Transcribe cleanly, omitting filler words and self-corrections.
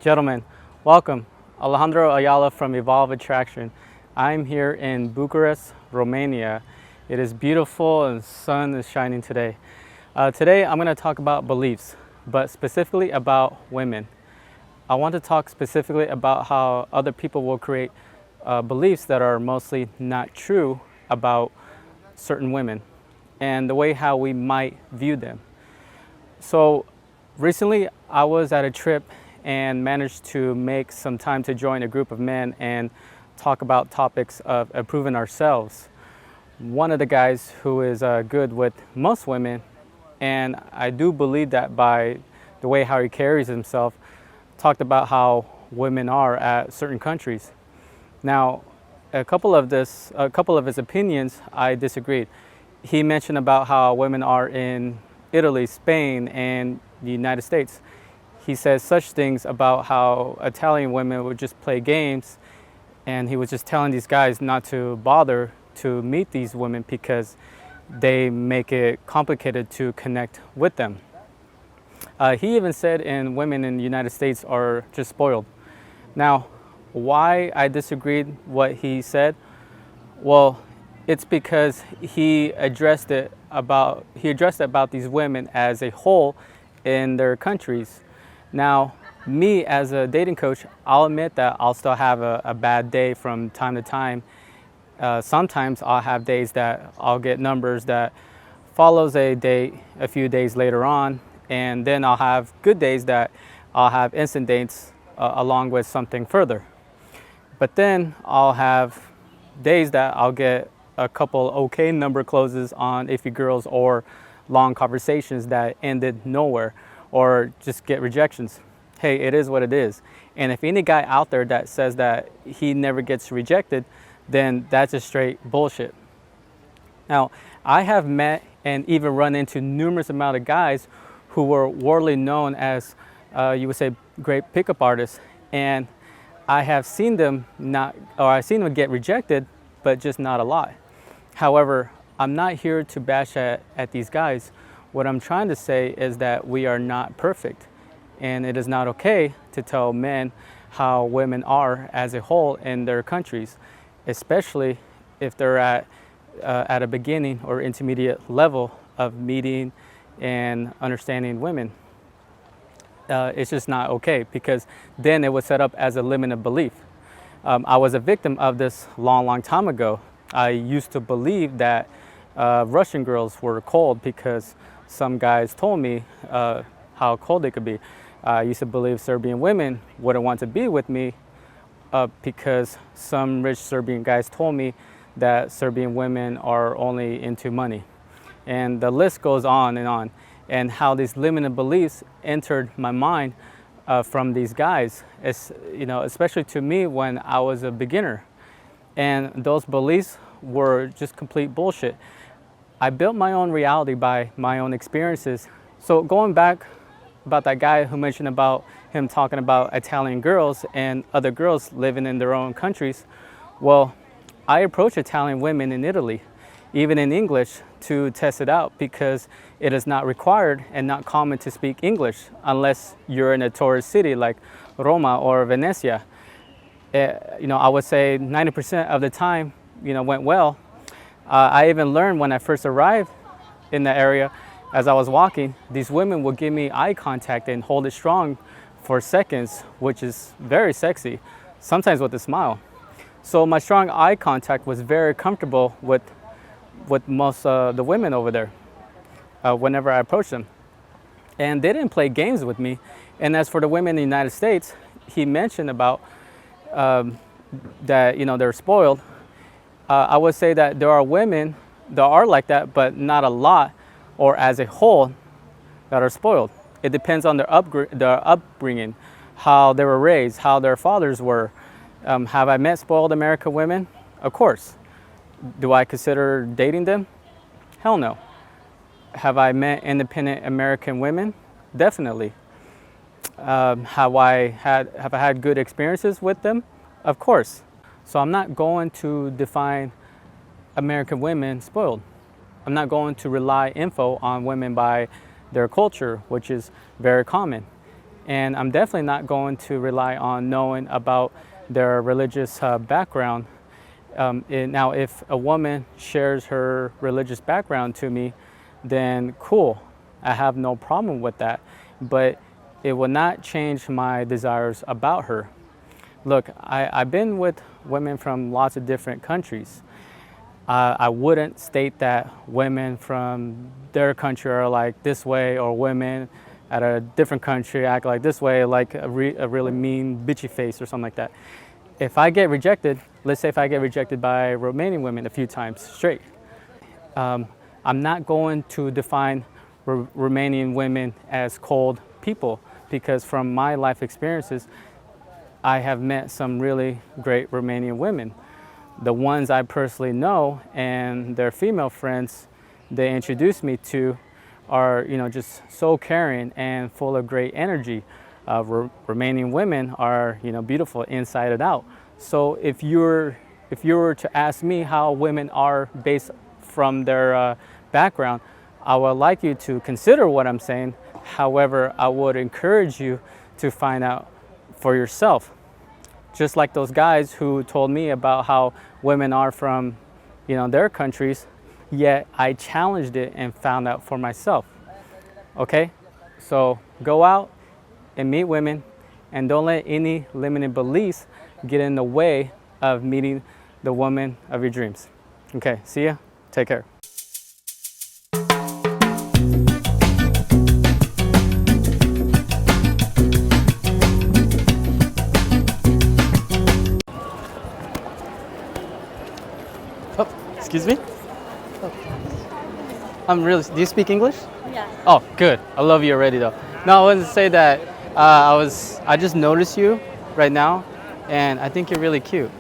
Gentlemen, welcome. Alejandro Ayala from Evolve Attraction. I'm here in Bucharest, Romania. It is beautiful and the sun is shining today. Today I'm going to talk about beliefs, but specifically about women. I want to talk specifically about how other people will create beliefs that are mostly not true about certain women and the way how we might view them. So recently I was at a trip and managed to make some time to join a group of men and talk about topics of improving ourselves. One of the guys who is good with most women, and I do believe that by the way how he carries himself, talked about how women are at certain countries. Now, a couple of his opinions I disagreed. He mentioned about how women are in Italy, Spain, and the United States. He says such things about how Italian women would just play games, and he was just telling these guys not to bother to meet these women because they make it complicated to connect with them. He even said women in the United States are just spoiled. Now, why I disagreed what he said? Well, it's because he addressed about these women as a whole in their countries. Now, me as a dating coach, I'll admit that I'll still have a bad day from time to time. Sometimes I'll have days that I'll get numbers that follows a date a few days later on, and then I'll have good days that I'll have instant dates along with something further. But then I'll have days that I'll get a couple okay number closes on iffy girls or long conversations that ended nowhere, or just get rejections. Hey, it is what it is. And if any guy out there that says that he never gets rejected, then that's just straight bullshit. Now, I have met and even run into numerous amount of guys who were worldly known as, you would say, great pickup artists. And I have seen them get rejected, but just not a lot. However, I'm not here to bash at these guys. What I'm trying to say is that we are not perfect, and it is not okay to tell men how women are as a whole in their countries, especially if they're at a beginning or intermediate level of meeting and understanding women. It's just not okay, because then it was set up as a limited belief. I was a victim of this long time ago. I used to believe that Russian girls were cold because some guys told me how cold they could be. I used to believe Serbian women wouldn't want to be with me because some rich Serbian guys told me that Serbian women are only into money. And the list goes on, and how these limited beliefs entered my mind from these guys, especially to me when I was a beginner. And those beliefs were just complete bullshit. I built my own reality by my own experiences. So going back about that guy who mentioned about him talking about Italian girls and other girls living in their own countries, well, I approached Italian women in Italy, even in English, to test it out, because it is not required and not common to speak English unless you're in a tourist city like Roma or Venezia. I would say 90% of the time, went well. I even learned when I first arrived in the area, as I was walking, these women would give me eye contact and hold it strong for seconds, which is very sexy, sometimes with a smile. So my strong eye contact was very comfortable with most the women over there whenever I approached them. And they didn't play games with me. And as for the women in the United States, he mentioned about that they're spoiled. I would say that there are women that are like that, but not a lot, or as a whole, that are spoiled. It depends on their upbringing, how they were raised, how their fathers were. Have I met spoiled American women? Of course. Do I consider dating them? Hell no. Have I met independent American women? Definitely. Have I had good experiences with them? Of course. So I'm not going to define American women spoiled. I'm not going to rely info on women by their culture, which is very common. And I'm definitely not going to rely on knowing about their religious background. Now, if a woman shares her religious background to me, then cool, I have no problem with that. But it will not change my desires about her. Look, I've been with women from lots of different countries. I wouldn't state that women from their country are like this way, or women at a different country act like this way, like a really mean, bitchy face or something like that. If I get rejected, let's say if I get rejected by Romanian women a few times straight, I'm not going to define Romanian women as cold people, because from my life experiences, I have met some really great Romanian women. The ones I personally know and their female friends they introduced me to are, just so caring and full of great energy. Romanian women are, beautiful inside and out. So if you were to ask me how women are based from their background, I would like you to consider what I'm saying. However, I would encourage you to find out for yourself. Just like those guys who told me about how women are from, their countries, yet I challenged it and found out for myself. Okay? So go out and meet women, and don't let any limiting beliefs get in the way of meeting the woman of your dreams. Okay, see ya. Take care. Oh, excuse me? Do you speak English? Yeah. Oh, good. I love you already though. No, I wanted to say that I just noticed you right now, and I think you're really cute.